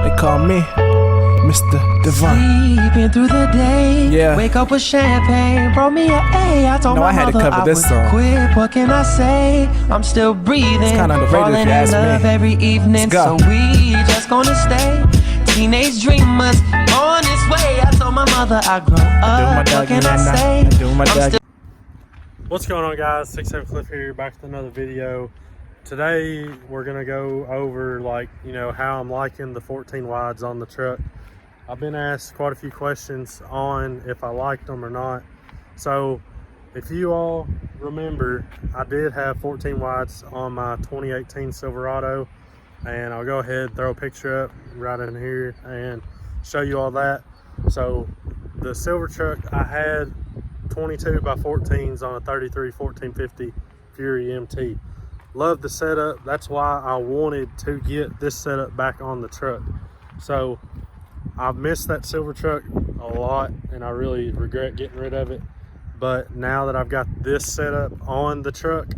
They call me Mr. Divine. Sleeping through the day. Yeah. Wake up with champagne. Brought me a A. I told No, my I had to mother cover I this would song. quit. What can I say? I'm still breathing. It's kinda underrated Falling if you in ask me. love every evening. Let's go. So we just gonna stay teenage dreamers on this way. I told my mother I grow up. What can I say? I'm still. What's going on, guys? 67 Cliff here, back with another video. Today we're gonna go over, like, you know, how I'm liking the 14 wides on the truck. I've been asked quite a few questions on if I liked them or not. So if you all remember, I did have 14 wides on my 2018 Silverado, and I'll go ahead and throw a picture up right in here and show you all that. So the silver truck, I had 22 by 14s on a 33 1450 Fury MT. Love the setup. That's why I wanted to get this setup back on the truck. So I've missed that silver truck a lot and I really regret getting rid of it. But now that I've got this setup on the truck,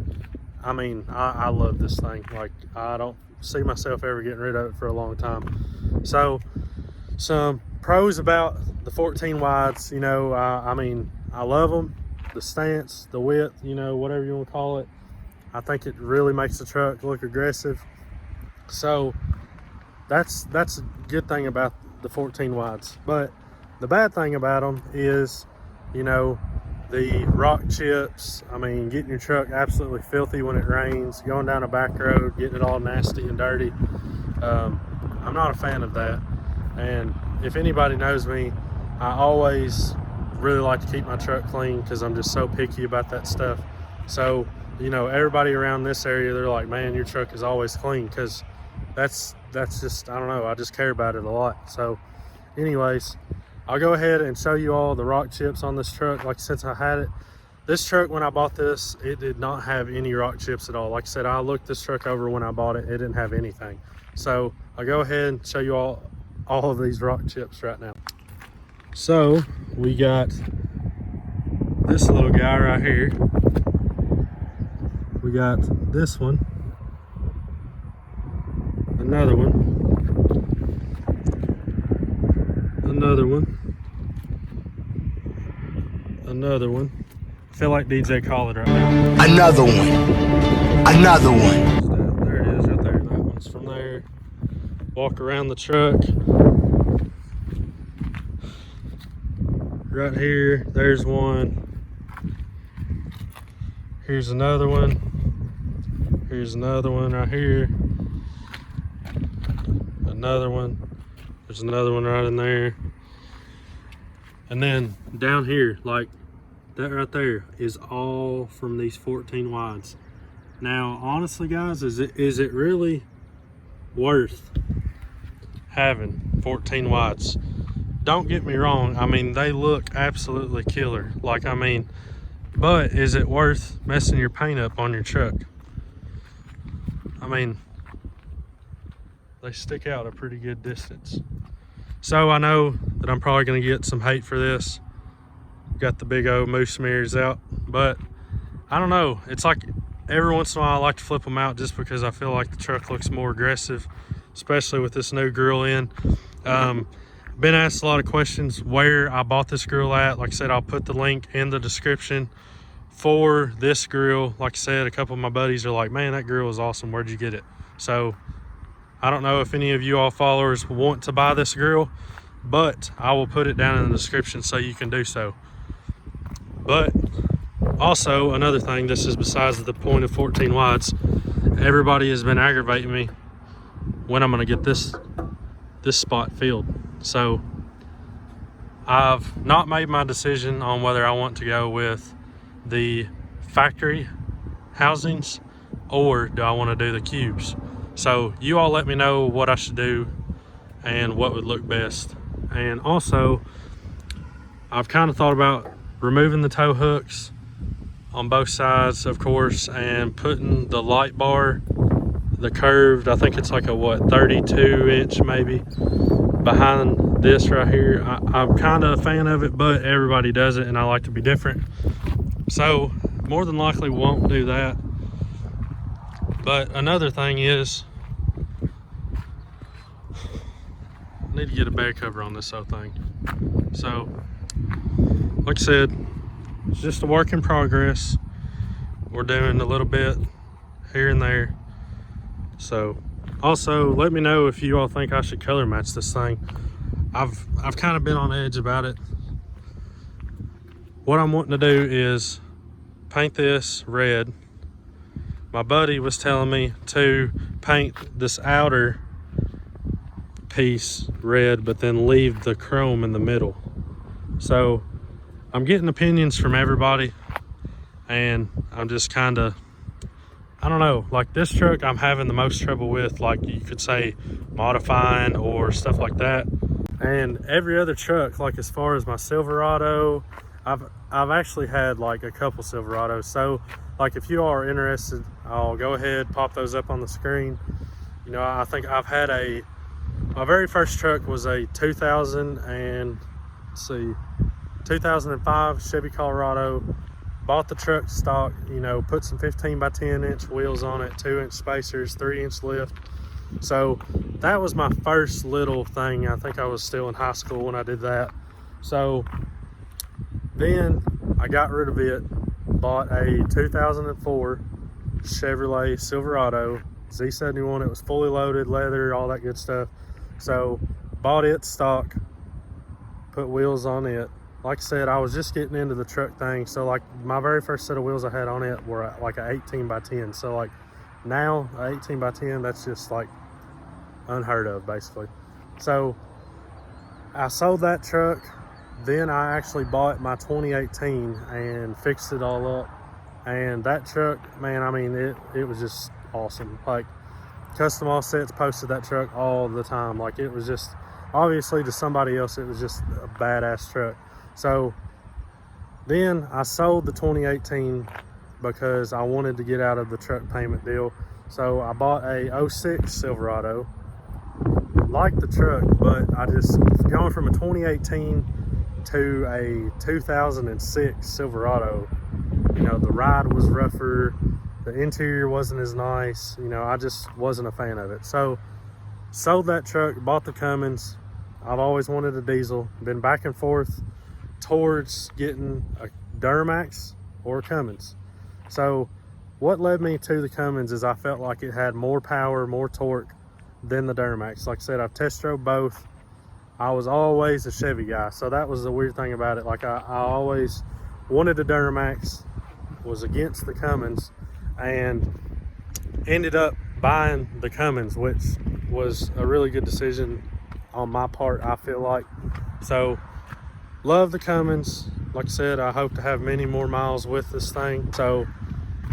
I mean, I love this thing. Like, I don't see myself ever getting rid of it for a long time. So some pros about the 14 wides, you know, I mean, I love them. The stance, the width, you know, whatever you want to call it. I think it really makes the truck look aggressive. So that's a good thing about the 14 wides. But the bad thing about them is, you know, the rock chips. I mean, getting your truck absolutely filthy when it rains, going down a back road, getting it all nasty and dirty. I'm not a fan of that. And if anybody knows me, I always really like to keep my truck clean because I'm just so picky about that stuff. So, you know, everybody around this area, they're like, man, your truck is always clean, because that's just, I don't know, I just care about it a lot. So anyways, I'll go ahead and show you all the rock chips on this truck. Like, since I had it, this truck, when I bought this, it did not have any rock chips at all. Like I said, I looked this truck over when I bought it, it didn't have anything. So I'll go ahead and show you all of these rock chips right now. So we got this little guy right here. We got this one, another one, another one, another one. I feel like DJ Khaled right now. Another one, another one. There it is right there. That one's from there. Walk around the truck. Right here, there's one. Here's another one. Here's another one right here. Another one. There's another one right in there. And then down here, like that right there, is all from these 14 wides. Now, honestly, guys, is it really worth having 14 wides? Don't get me wrong, I mean, they look absolutely killer. Like, I mean, but is it worth messing your paint up on your truck? I mean, they stick out a pretty good distance. So I know that I'm probably gonna get some hate for this. Got the big old moose mirrors out, but I don't know. It's like every once in a while I like to flip them out just because I feel like the truck looks more aggressive, especially with this new grill in. Been asked a lot of questions where I bought this grill at. Like I said, I'll put the link in the description for this grill. Like I said, a couple of my buddies are like, man, that grill is awesome, where'd you get it? So I don't know if any of you all followers want to buy this grill, but I will put it down in the description so you can do so. But also, another thing, this is besides the point of 14 wides, everybody has been aggravating me when I'm gonna get this spot filled. So I've not made my decision on whether I want to go with the factory housings or do I want to do the cubes. So you all let me know what I should do and what would look best. And also, I've kind of thought about removing the tow hooks on both sides, of course, and putting the light bar, the curved, I think it's like a what, 32 inch maybe, behind this right here. I'm kind of a fan of it, but everybody does it and I like to be different. So more than likely won't do that. But another thing is, need to get a bed cover on this whole thing. So, like I said, it's just a work in progress. We're doing a little bit here and there. So, also let me know if you all think I should color match this thing. I've kind of been on edge about it. What I'm wanting to do is paint this red. My buddy was telling me to paint this outer piece red, but then leave the chrome in the middle. So I'm getting opinions from everybody, and I'm just kind of, I don't know, like this truck I'm having the most trouble with, like you could say modifying or stuff like that. And every other truck, like as far as my Silverado, I've actually had like a couple Silverados. So like if you are interested, I'll go ahead, pop those up on the screen. You know, I think I've had my very first truck was a 2005 Chevy Colorado. Bought the truck stock, you know, put some 15 by 10 inch wheels on it, 2-inch spacers, 3-inch lift. So that was my first little thing. I think I was still in high school when I did that. So then I got rid of it, bought a 2004 Chevrolet Silverado Z71. It was fully loaded, leather, all that good stuff. So bought it stock, put wheels on it. Like I said, I was just getting into the truck thing. So like my very first set of wheels I had on it were like an 18 by 10. So like now 18 by 10, that's just like unheard of basically. So I sold that truck. Then I actually bought my 2018 and fixed it all up. And that truck, man, I mean, it was just awesome. Like custom offsets posted that truck all the time. Like it was just, obviously to somebody else, it was just a badass truck. So then I sold the 2018 because I wanted to get out of the truck payment deal. So I bought a 06 Silverado. Liked the truck, but I just, going from a 2018 to a 2006 Silverado, you know, the ride was rougher, the interior wasn't as nice, you know, I just wasn't a fan of it. So sold that truck, bought the Cummins. I've always wanted a diesel, been back and forth towards getting a Duramax or a Cummins. So what led me to the Cummins is I felt like it had more power, more torque than the Duramax. Like I said, I've test drove both. I was always a Chevy guy, so that was the weird thing about it. Like I always wanted a Duramax, was against the Cummins, and ended up buying the Cummins, which was a really good decision on my part, I feel like. So love the Cummins. Like I said, I hope to have many more miles with this thing. So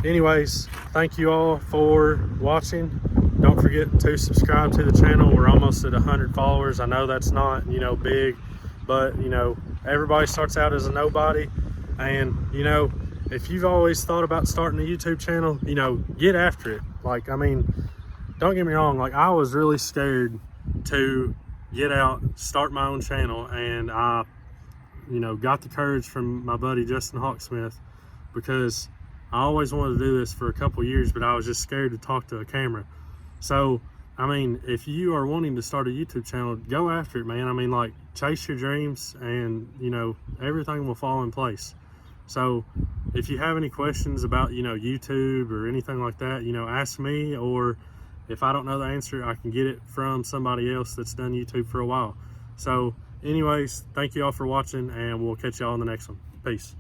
anyways, thank you all for watching. Don't forget to subscribe to the channel. We're almost at 100 followers. I know that's not, you know, big, but you know, everybody starts out as a nobody. And you know, if you've always thought about starting a YouTube channel, you know, get after it. Like, I mean, don't get me wrong, like I was really scared to get out, start my own channel, and I, you know, got the courage from my buddy Justin Hawksmith, because I always wanted to do this for a couple years, but I was just scared to talk to a camera. So, I mean, if you are wanting to start a YouTube channel, go after it, man. I mean, like, chase your dreams, and, you know, everything will fall in place. So, if you have any questions about, you know, YouTube or anything like that, you know, ask me, or if I don't know the answer, I can get it from somebody else that's done YouTube for a while. So, anyways, thank you all for watching, and we'll catch y'all on the next one. Peace.